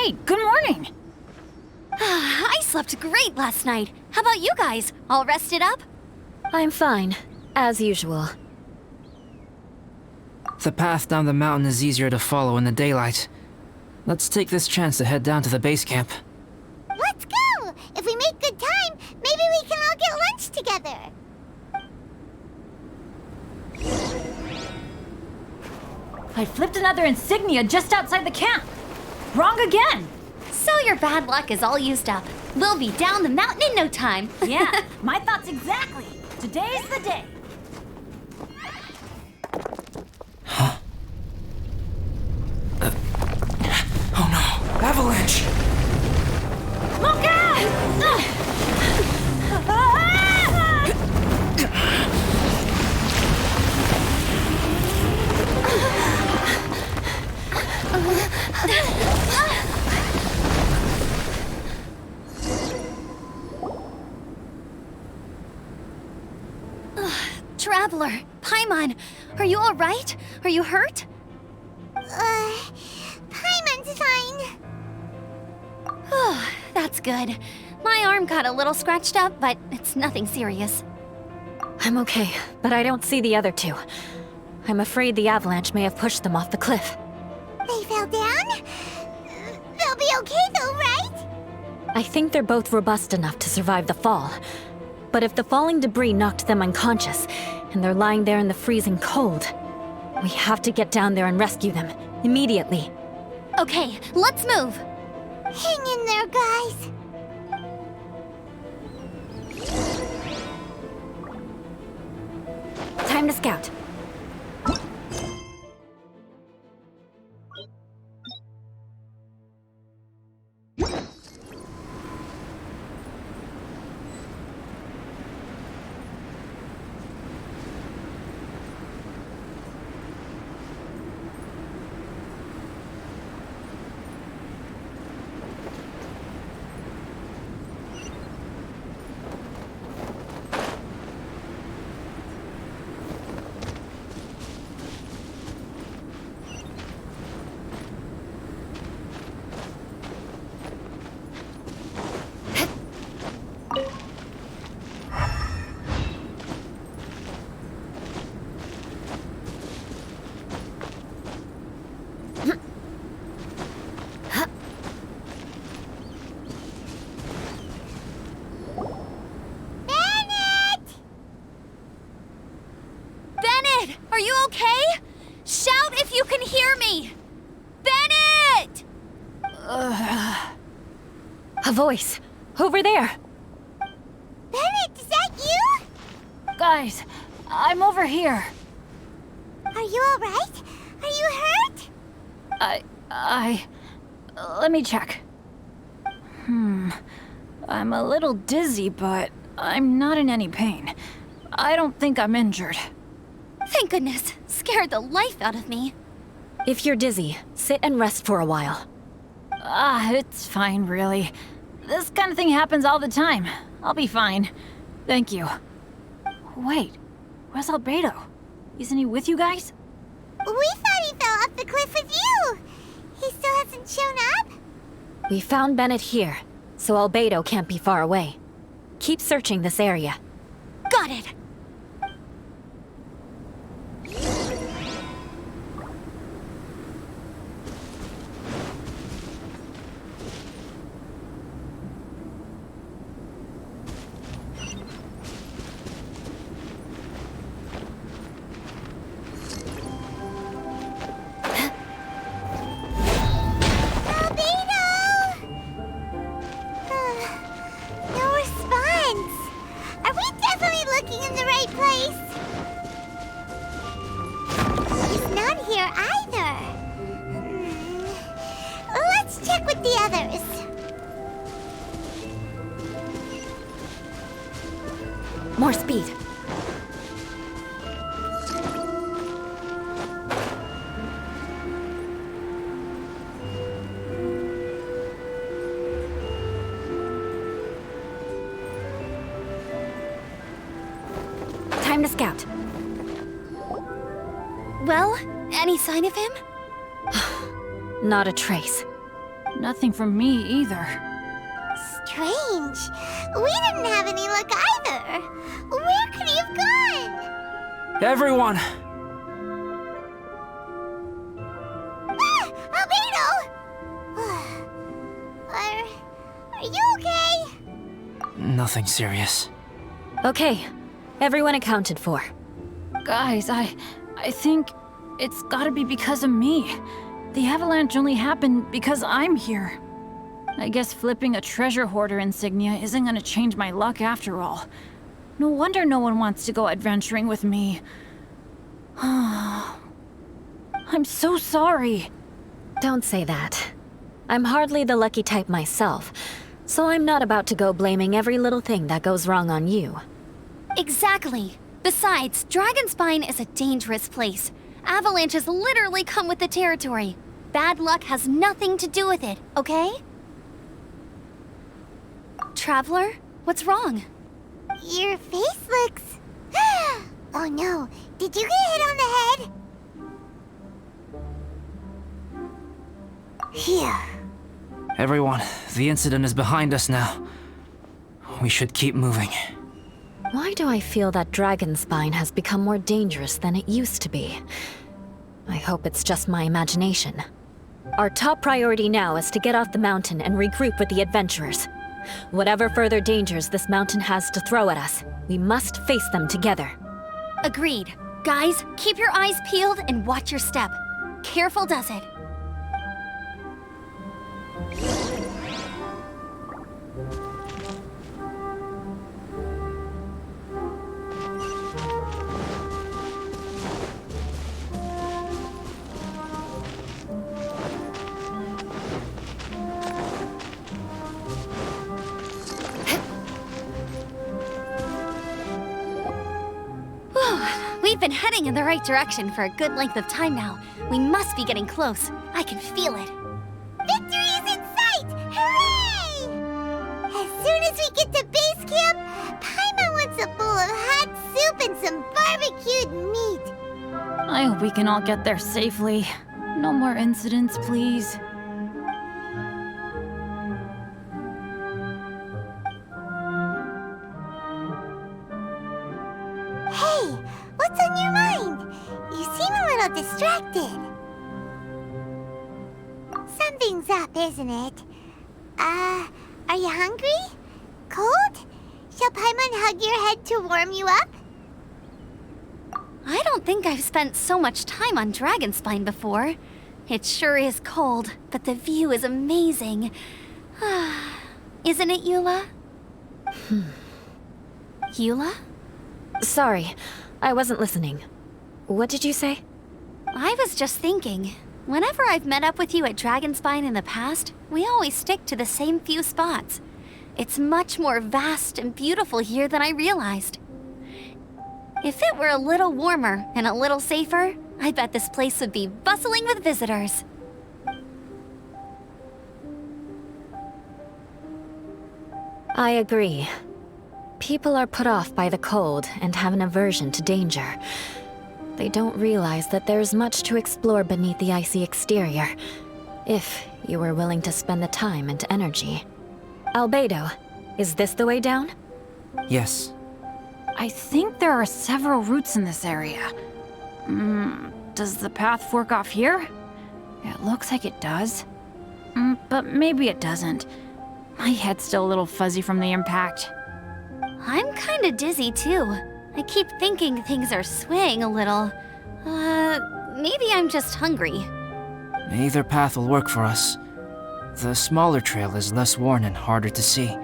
Hey, good morning! I slept great last night. How about you guys? All rested up? I'm fine, as usual. The path down the mountain is easier to follow in the daylight. Let's take this chance to head down to the base camp. Let's go! If we make good time, maybe we can all get lunch together. I flipped another insignia just outside the camp. Wrong again! So your bad luck is all used up. We'll be down the mountain in no time. Yeah, my thoughts exactly. Today's the day. Oh no! Avalanche! Look out! Traveler, Paimon, are you all right? Are you hurt? Paimon's fine. Oh, that's good. My arm got a little scratched up, but it's nothing serious. I'm okay, but I don't see the other two. I'm afraid the avalanche may have pushed them off the cliff. They fell down? They'll be okay though, right? I think they're both robust enough to survive the fall. But if the falling debris knocked them unconscious, and they're lying there in the freezing cold, we have to get down there and rescue them, immediately. Okay, let's move. Hang in there, guys. Time to scout. Bennett, are you okay? Shout if you can hear me! Bennett! A voice! Over there! Bennett, is that you? Guys, I'm over here. Are you alright? Are you hurt? Let me check. I'm a little dizzy, but I'm not in any pain. I don't think I'm injured. Thank goodness. Scared the life out of me. If you're dizzy, sit and rest for a while. It's fine, really. This kind of thing happens all the time. I'll be fine. Thank you. Wait, where's Albedo? Isn't he with you guys? We thought he fell off the cliff with you. He still hasn't shown up? We found Bennett here, so Albedo can't be far away. Keep searching this area. Got it. No response. Are we definitely looking in the right place? He's not here either. Let's check with the others. More speed. Time to scout. Well, any sign of him? Not a trace. Nothing from me either. Strange. We didn't have any luck either. Where could he have gone? Everyone! Ah! Albedo! Are you okay? Nothing serious. Okay, everyone accounted for. Guys, I think it's gotta be because of me. The avalanche only happened because I'm here. I guess flipping a treasure hoarder insignia isn't gonna change my luck after all. No wonder no one wants to go adventuring with me. I'm so sorry. Don't say that. I'm hardly the lucky type myself, so I'm not about to go blaming every little thing that goes wrong on you. Exactly. Besides, Dragonspine is a dangerous place. Avalanches literally come with the territory. Bad luck has nothing to do with it, okay? Traveler, what's wrong? Your face looks... Oh no, did you get hit on the head? Phew. Everyone, the incident is behind us now. We should keep moving. Why do I feel that Dragonspine has become more dangerous than it used to be? I hope it's just my imagination. Our top priority now is to get off the mountain and regroup with the adventurers. Whatever further dangers this mountain has to throw at us, we must face them together. Agreed. Guys, keep your eyes peeled and watch your step. Careful does it. We've been heading in the right direction for a good length of time now. We must be getting close. I can feel it. Victory is in sight! Hooray! As soon as we get to base camp, Paimon wants a bowl of hot soup and some barbecued meat. I hope we can all get there safely. No more incidents, please. Hey, what's on your mind? You seem a little distracted. Something's up, isn't it? Are you hungry? Cold? Shall Paimon hug your head to warm you up? I don't think I've spent so much time on Dragonspine before. It sure is cold, but the view is amazing. Isn't it, Eula? Eula? Sorry, I wasn't listening. What did you say? I was just thinking. Whenever I've met up with you at Dragonspine in the past, we always stick to the same few spots. It's much more vast and beautiful here than I realized. If it were a little warmer and a little safer, I bet this place would be bustling with visitors. I agree. People are put off by the cold and have an aversion to danger. They don't realize that there's much to explore beneath the icy exterior, if you were willing to spend the time and energy. Albedo, is this the way down? Yes. I think there are several routes in this area. Does the path fork off here? It looks like it does. But maybe it doesn't. My head's still a little fuzzy from the impact. I'm kinda dizzy too. I keep thinking things are swaying a little. Maybe I'm just hungry. Either path will work for us. The smaller trail is less worn and harder to see,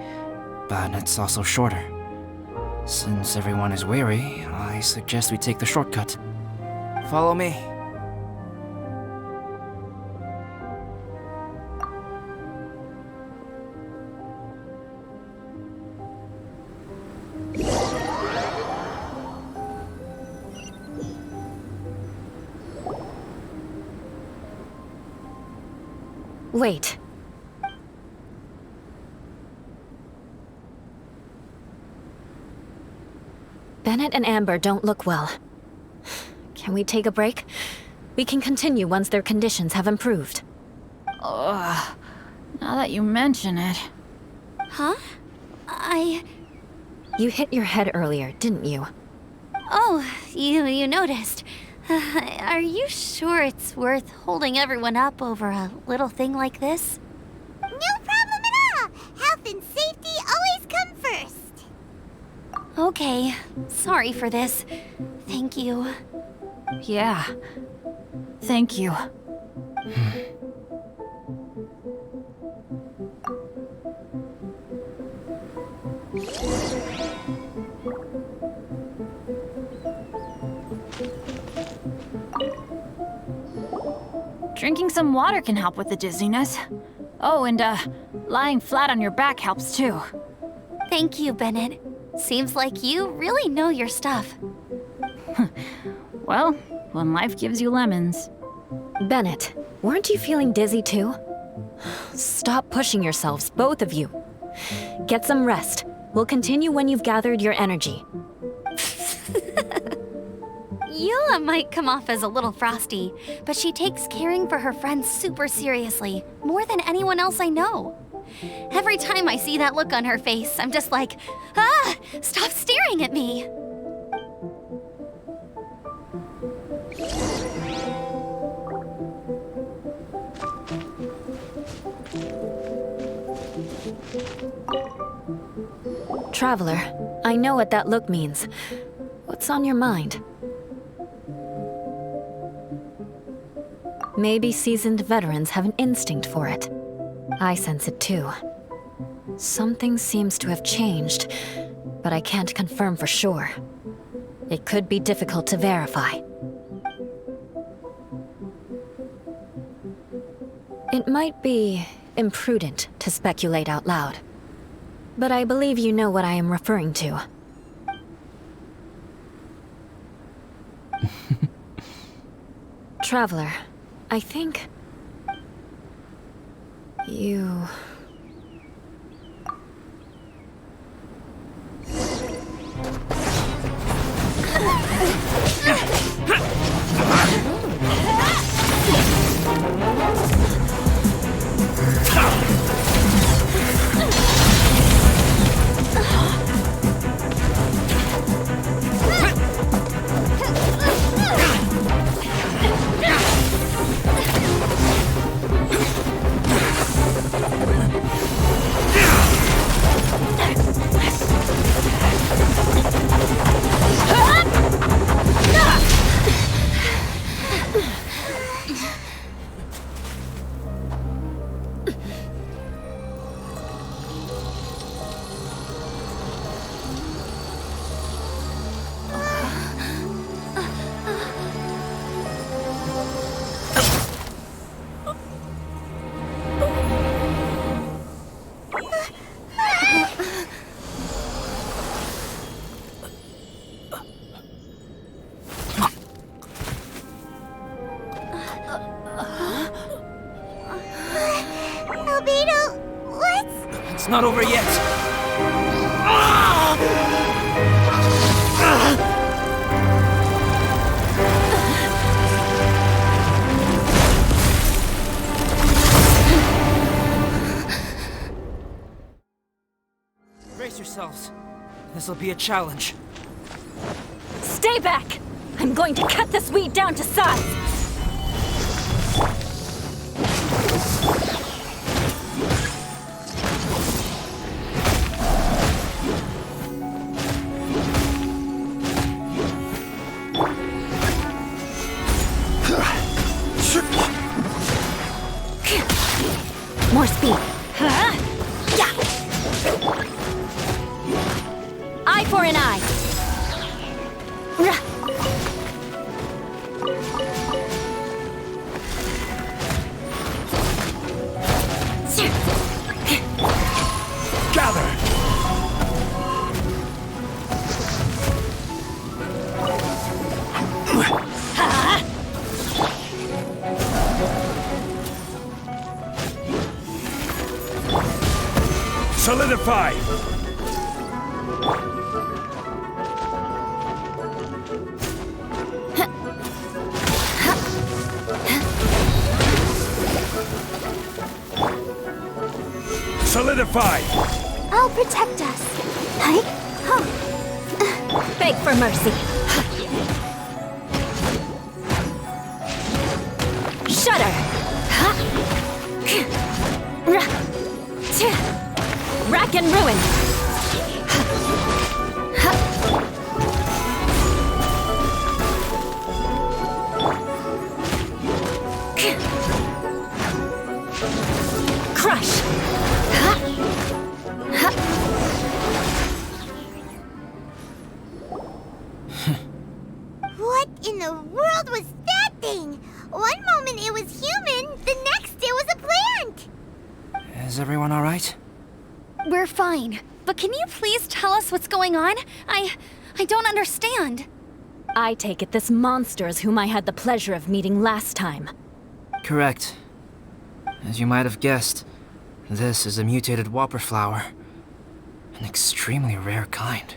but it's also shorter. Since everyone is weary, I suggest we take the shortcut. Follow me. Wait. Bennett and Amber don't look well. Can we take a break? We can continue once their conditions have improved. Now that you mention it. Huh? You hit your head earlier, didn't you? Oh, you noticed. Are you sure it's worth holding everyone up over a little thing like this? No problem at all! Health and safety always come first! Okay, sorry for this. Thank you. Yeah. Thank you. Drinking some water can help with the dizziness. Oh, and lying flat on your back helps too. Thank you, Bennett. Seems like you really know your stuff. Well, when life gives you lemons. Bennett, weren't you feeling dizzy too? Stop pushing yourselves, both of you. Get some rest. We'll continue when you've gathered your energy. Yula might come off as a little frosty, but she takes caring for her friends super seriously, more than anyone else I know. Every time I see that look on her face, I'm just like, ah, stop staring at me. Traveler, I know what that look means. What's on your mind? Maybe seasoned veterans have an instinct for it. I sense it too. Something seems to have changed, but I can't confirm for sure. It could be difficult to verify. It might be imprudent to speculate out loud, but I believe you know what I am referring to. Traveler, I think... you... Albedo, what's... It's not over yet. Brace yourselves. This'll be a challenge. Stay back! I'm going to cut this weed down to size! More speed. Yeah. Eye for an eye. Gather! Solidify! solidified! I'll protect us. Hi. Huh. Beg for mercy. Shudder. Rack and ruin. Crush. What in the world was that thing? One moment it was human, the next it was a plant. Is everyone alright? We're fine. But can you please tell us what's going on? I don't understand. I take it this monster is whom I had the pleasure of meeting last time. Correct. As you might have guessed, this is a mutated whopper flower. An extremely rare kind.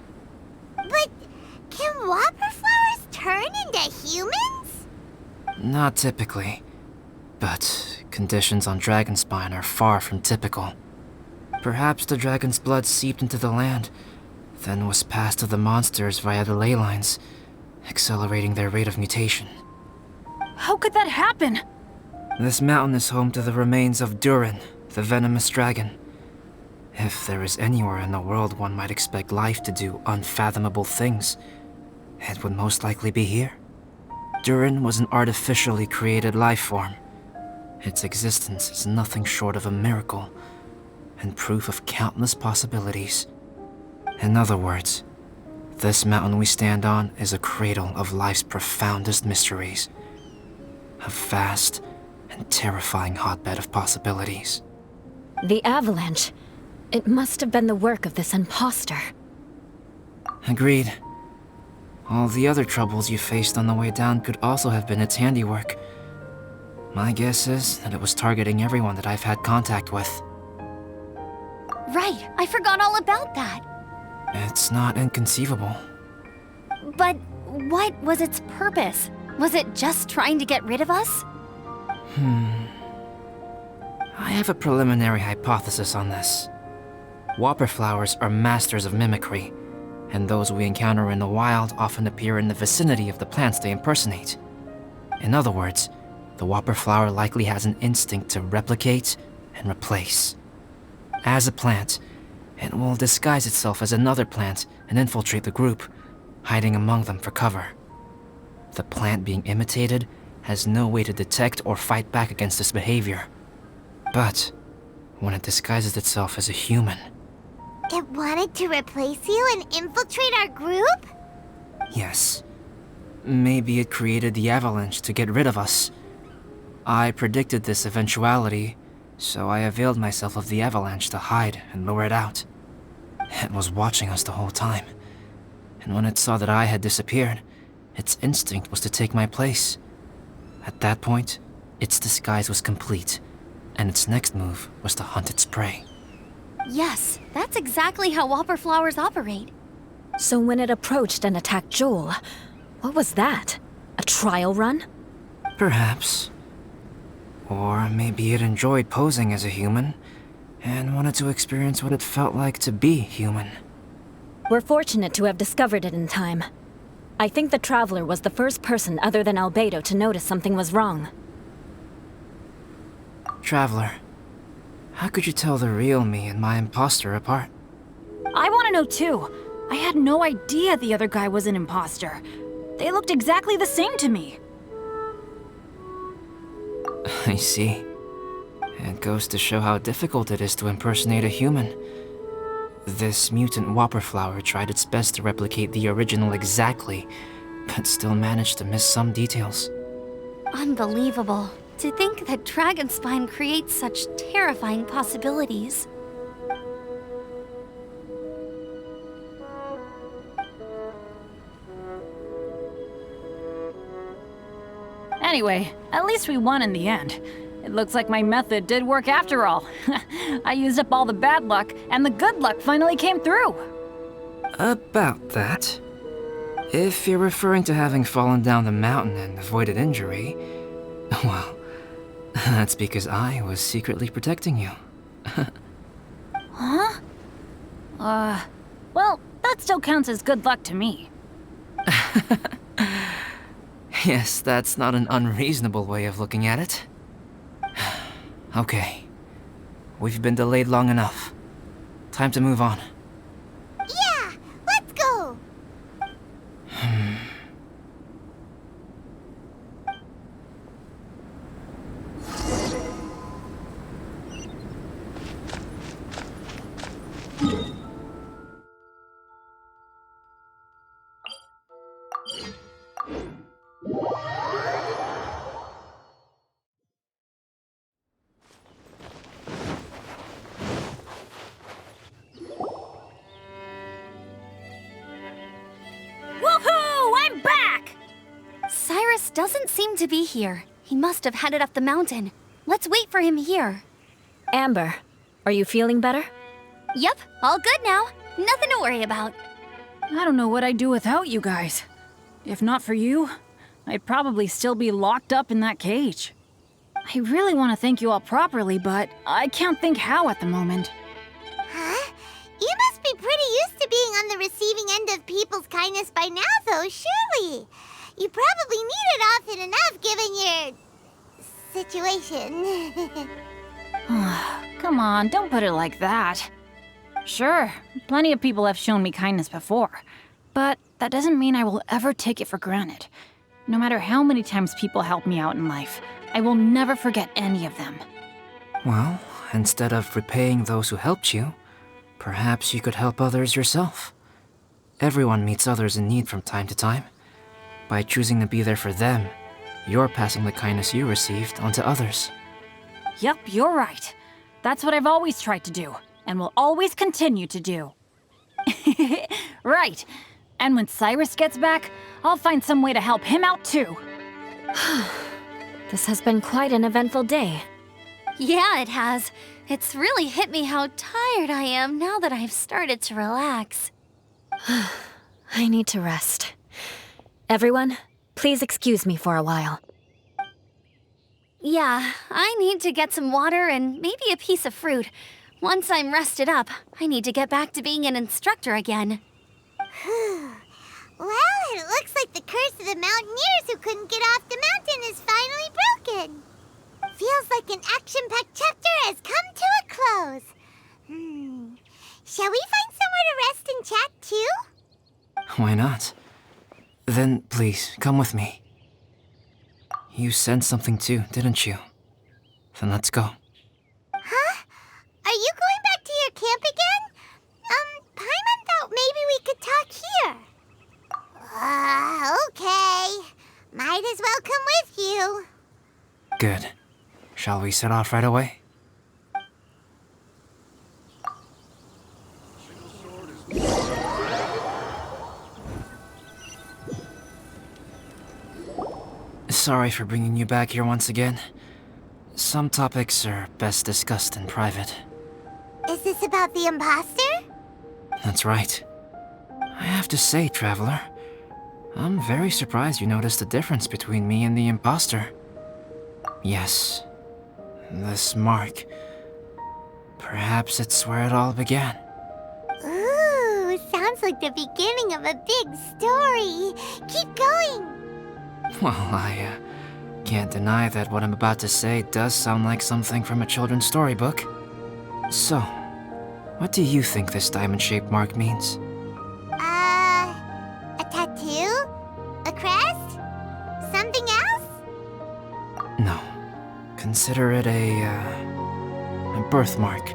But can whopper flowers turn into humans? Not typically, but conditions on Dragonspine are far from typical. Perhaps the dragon's blood seeped into the land, then was passed to the monsters via the ley lines, accelerating their rate of mutation. How could that happen? This mountain is home to the remains of Durin, the venomous dragon. If there is anywhere in the world one might expect life to do unfathomable things, it would most likely be here. Durin was an artificially created life form. Its existence is nothing short of a miracle, and proof of countless possibilities. In other words, this mountain we stand on is a cradle of life's profoundest mysteries. A vast and terrifying hotbed of possibilities. The avalanche. It must have been the work of this impostor. Agreed. All the other troubles you faced on the way down could also have been its handiwork. My guess is that it was targeting everyone that I've had contact with. Right, I forgot all about that. It's not inconceivable. But what was its purpose? Was it just trying to get rid of us? I have a preliminary hypothesis on this. Whopper flowers are masters of mimicry, and those we encounter in the wild often appear in the vicinity of the plants they impersonate. In other words, the whopper flower likely has an instinct to replicate and replace. As a plant, it will disguise itself as another plant and infiltrate the group, hiding among them for cover. The plant being imitated has no way to detect or fight back against this behavior. But when it disguises itself as a human... It wanted to replace you and infiltrate our group? Yes. Maybe it created the avalanche to get rid of us. I predicted this eventuality, so I availed myself of the avalanche to hide and lure it out. It was watching us the whole time, and when it saw that I had disappeared, its instinct was to take my place. At that point, its disguise was complete, and its next move was to hunt its prey. Yes, that's exactly how whopper flowers operate. So when it approached and attacked Joel, what was that? A trial run? Perhaps. Or maybe it enjoyed posing as a human, and wanted to experience what it felt like to be human. We're fortunate to have discovered it in time. I think the Traveler was the first person other than Albedo to notice something was wrong. Traveler, how could you tell the real me and my impostor apart? I want to know too. I had no idea the other guy was an imposter. They looked exactly the same to me. I see. It goes to show how difficult it is to impersonate a human. This mutant whopper flower tried its best to replicate the original exactly, but still managed to miss some details. Unbelievable. To think that Dragonspine creates such terrifying possibilities. Anyway, at least we won in the end. It looks like my method did work after all. I used up all the bad luck, and the good luck finally came through. About that. If you're referring to having fallen down the mountain and avoided injury, well, that's because I was secretly protecting you. Well, that still counts as good luck to me. Yes, that's not an unreasonable way of looking at it. Okay. We've been delayed long enough. Time to move on. Yeah, let's go! Woohoo! I'm back! Cyrus doesn't seem to be here. He must have headed up the mountain. Let's wait for him here. Amber, are you feeling better? Yep, all good now. Nothing to worry about. I don't know what I'd do without you guys. If not for you, I'd probably still be locked up in that cage. I really want to thank you all properly, but I can't think how at the moment. Huh? You must be pretty used to being on the receiving end of people's kindness by now, though, surely. You probably need it often enough given your situation. Come on, don't put it like that. Sure, plenty of people have shown me kindness before, but that doesn't mean I will ever take it for granted. No matter how many times people help me out in life, I will never forget any of them. Well, instead of repaying those who helped you, perhaps you could help others yourself. Everyone meets others in need from time to time. By choosing to be there for them, you're passing the kindness you received onto others. Yep, you're right. That's what I've always tried to do, and will always continue to do. Right. And when Cyrus gets back, I'll find some way to help him out too. This has been quite an eventful day. Yeah, it has. It's really hit me how tired I am now that I've started to relax. I need to rest. Everyone, please excuse me for a while. Yeah, I need to get some water and maybe a piece of fruit. Once I'm rested up, I need to get back to being an instructor again. Well, it looks like the curse of the mountaineers who couldn't get off the mountain is finally broken. Feels like an action-packed chapter has come to a close. Shall we find somewhere to rest and chat too? Why not? Then please, come with me. You sensed something too, didn't you? Then let's go. Huh? Are you going back to your camp again? Paimon thought maybe we could talk here. Okay. Might as well come with you. Good. Shall we set off right away? Sorry for bringing you back here once again. Some topics are best discussed in private. Is this about the impostor? That's right. I have to say, Traveler, I'm very surprised you noticed the difference between me and the impostor. Yes, this mark. Perhaps it's where it all began. Ooh, sounds like the beginning of a big story. Keep going. Well, I can't deny that what I'm about to say does sound like something from a children's storybook. So, what do you think this diamond-shaped mark means? A tattoo? A crest? Something else? No. Consider it a birthmark.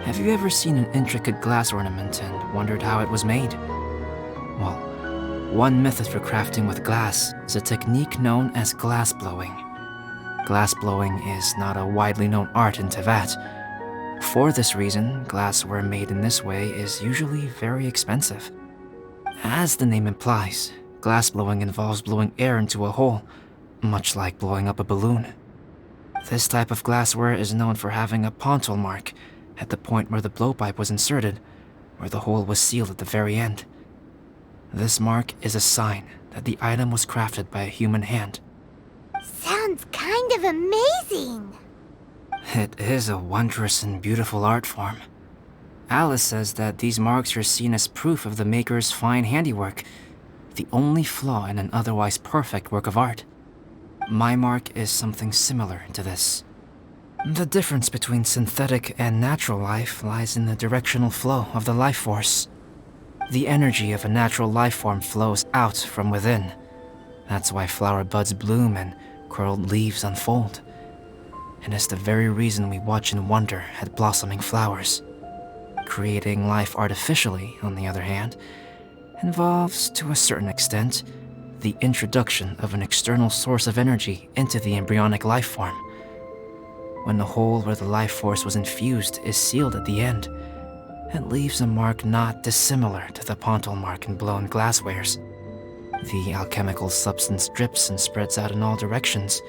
Have you ever seen an intricate glass ornament and wondered how it was made? Well, one method for crafting with glass is a technique known as glass blowing. Glass blowing is not a widely known art in Teyvat. For this reason, glassware made in this way is usually very expensive. As the name implies, glass blowing involves blowing air into a hole, much like blowing up a balloon. This type of glassware is known for having a pontil mark at the point where the blowpipe was inserted, where the hole was sealed at the very end. This mark is a sign that the item was crafted by a human hand. Sounds kind of amazing. It is a wondrous and beautiful art form. Alice says that these marks are seen as proof of the maker's fine handiwork, the only flaw in an otherwise perfect work of art. My mark is something similar to this. The difference between synthetic and natural life lies in the directional flow of the life force. The energy of a natural life form flows out from within. That's why flower buds bloom and curled leaves unfold. And it's the very reason we watch and wonder at blossoming flowers. Creating life artificially, on the other hand, involves, to a certain extent, the introduction of an external source of energy into the embryonic life form. When the hole where the life force was infused is sealed at the end, it leaves a mark not dissimilar to the pontal mark in blown glasswares. The alchemical substance drips and spreads out in all directions,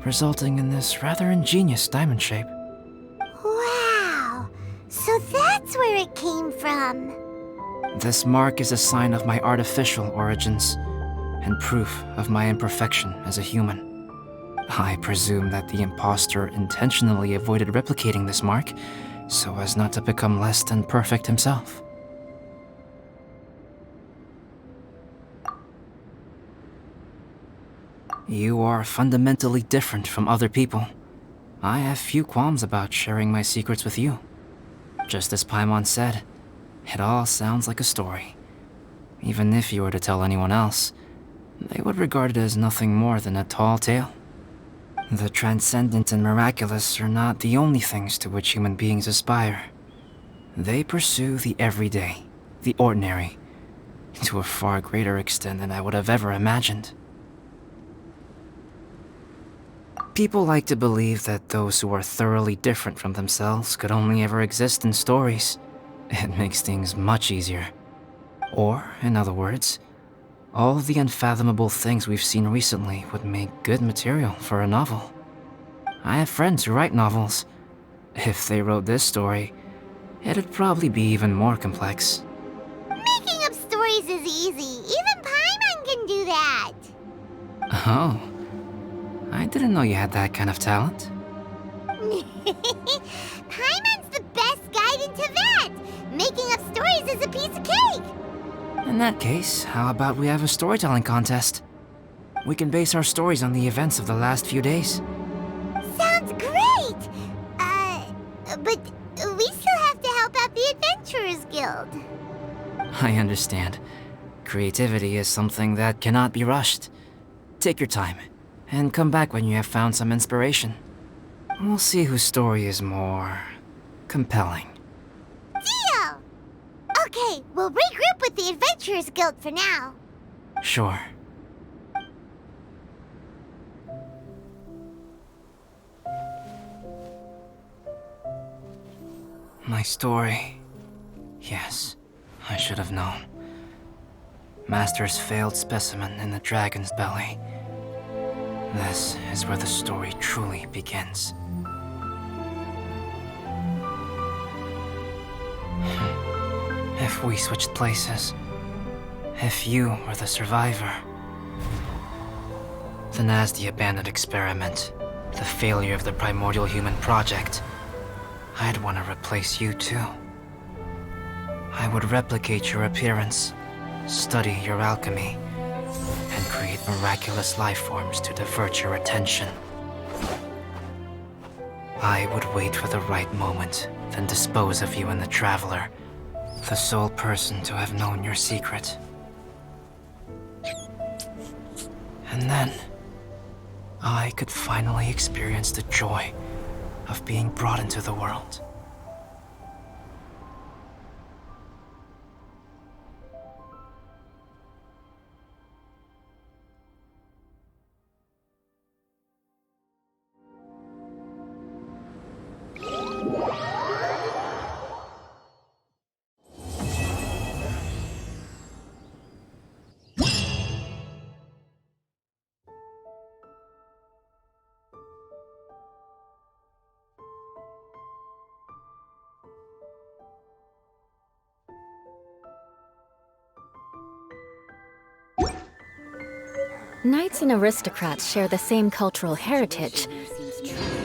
resulting in this rather ingenious diamond shape. Wow! So that's where it came from. This mark is a sign of my artificial origins, and proof of my imperfection as a human. I presume that the impostor intentionally avoided replicating this mark, so as not to become less than perfect himself. You are fundamentally different from other people. I have few qualms about sharing my secrets with you. Just as Paimon said, it all sounds like a story. Even if you were to tell anyone else, they would regard it as nothing more than a tall tale. The transcendent and miraculous are not the only things to which human beings aspire. They pursue the everyday, the ordinary, to a far greater extent than I would have ever imagined. People like to believe that those who are thoroughly different from themselves could only ever exist in stories. It makes things much easier. Or, in other words, all the unfathomable things we've seen recently would make good material for a novel. I have friends who write novels. If they wrote this story, it'd probably be even more complex. Making up stories is easy. Even Paimon can do that. Oh, I didn't know you had that kind of talent. Paimon's the best guide into that. Making up stories is a piece of cake. In that case, how about we have a storytelling contest? We can base our stories on the events of the last few days. Sounds great! But we still have to help out the Adventurers Guild. I understand. Creativity is something that cannot be rushed. Take your time, and come back when you have found some inspiration. We'll see whose story is more compelling. Deal! Okay, we'll regroup with the Adventurers Guild for now. Sure. My story. Yes, I should have known. Master's failed specimen in the dragon's belly. This is where the story truly begins. If we switched places, if you were the survivor, then as the abandoned experiment, the failure of the primordial human project, I'd want to replace you too. I would replicate your appearance, study your alchemy, and create miraculous life forms to divert your attention. I would wait for the right moment, then dispose of you in the Traveler, the sole person to have known your secret. And then, I could finally experience the joy of being brought into the world. Knights and aristocrats share the same cultural heritage,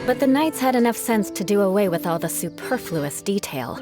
but the knights had enough sense to do away with all the superfluous detail.